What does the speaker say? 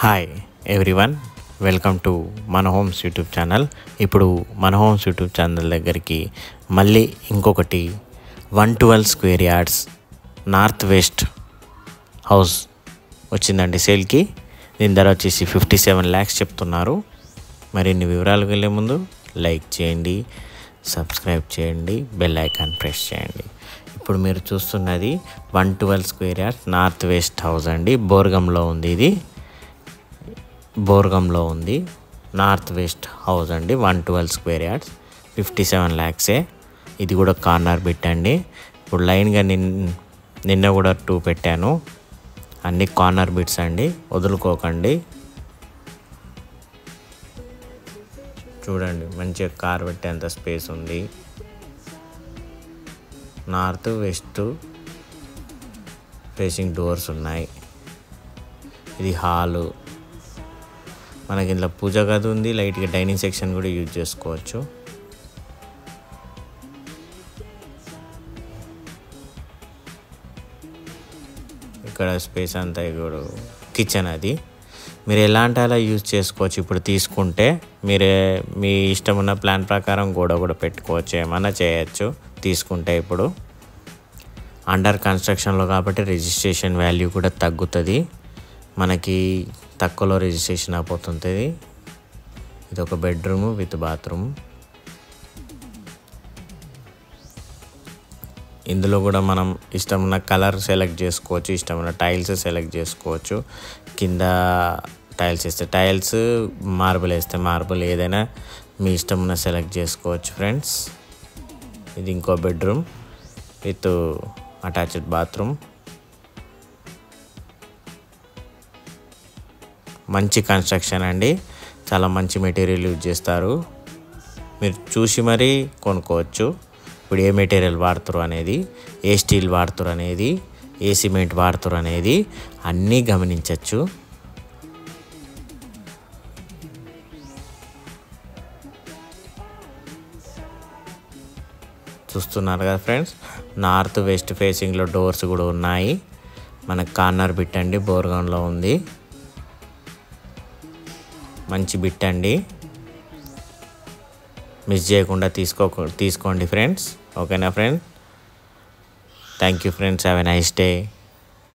Hi everyone, welcome to మన homes YouTube channel. ఇప్పుడు మన హోమ్స్ యూట్యూబ్ ఛానల్ దగ్గరికి మళ్ళీ ఇంకొకటి 112 square yards north west house వచ్చిందండి సేల్కి. దీని ధర వచ్చేసి 57 lakhs చెప్తున్నారు. మరిన్ని వివరాలకు వెళ్ళే ముందు లైక్ చేయండి, సబ్స్క్రైబ్ చేయండి, బెల్ ఐకాన్ ప్రెస్ చేయండి. ఇప్పుడు మీరు చూస్తున్నది 112 square yards north west house అండి. బోర్గంలో ఉంది. ఇది బోర్గంలో ఉంది నార్త్ వెస్ట్ హౌస్ అండి. 112 స్క్వేర్ యార్డ్స్ 57 lakhs. ఇది కూడా కార్నర్ బిట్ అండి. ఇప్పుడు లైన్గా నిన్న కూడా 2 పెట్టాను. అన్ని కార్నర్ బిట్స్ అండి, వదులుకోకండి. చూడండి, మంచిగా కార్ పెట్టేంత స్పేస్ ఉంది. నార్త్ వెస్ట్ ఫేసింగ్ డోర్స్ ఉన్నాయి. ఇది హాలు. మనకి ఇంట్లో పూజ గది ఉంది. లైట్గా డైనింగ్ సెక్షన్ కూడా యూజ్ చేసుకోవచ్చు. ఇక్కడ స్పేస్ అంతా కూడా కిచెన్. అది మీరు ఎలాంటి అలా యూజ్ చేసుకోవచ్చు. ఇప్పుడు తీసుకుంటే మీ ఇష్టం ఉన్న ప్లాన్ ప్రకారం కూడా పెట్టుకోవచ్చు, ఏమన్నా చేయొచ్చు తీసుకుంటే. ఇప్పుడు అండర్ కన్స్ట్రక్షన్లో కాబట్టి రిజిస్ట్రేషన్ వాల్యూ కూడా తగ్గుతుంది. మనకి తక్కువలో రిజిస్ట్రేషన్ అయిపోతుంటుంది. ఇది ఒక బెడ్రూమ్ విత్ బాత్రూమ్. ఇందులో కూడా మనం ఇష్టమున్న కలర్ సెలెక్ట్ చేసుకోవచ్చు, ఇష్టమున్న టైల్స్ సెలెక్ట్ చేసుకోవచ్చు. కింద టైల్స్ వేస్తే టైల్స్, మార్బుల్ వేస్తే మార్బుల్, ఏదైనా మీ ఇష్టమున్న సెలెక్ట్ చేసుకోవచ్చు ఫ్రెండ్స్. ఇది ఇంకో బెడ్రూమ్ విత్ అటాచ్డ్ బాత్రూమ్. మంచి కన్స్ట్రక్షన్ అండి, చాలా మంచి మెటీరియల్ యూజ్ చేస్తారు. మీరు చూసి మరీ కొనుక్కోవచ్చు. ఇప్పుడు ఏ మెటీరియల్ వాడుతారు అనేది, ఏ స్టీల్ వాడుతారు అనేది, ఏ సిమెంట్ వాడుతారు అనేది అన్నీ గమనించవచ్చు. చూస్తున్నారు కదా ఫ్రెండ్స్, నార్త్ వెస్ట్ ఫేసింగ్లో డోర్స్ కూడా ఉన్నాయి. మనకు కార్నర్ బిట్ అండి, బోర్గంలో ఉంది. మంచి బిట్ అండి, మిస్ చేయకుండా తీసుకోండి ఫ్రెండ్స్. ఓకేనా friends? Thank you friends, have a nice day.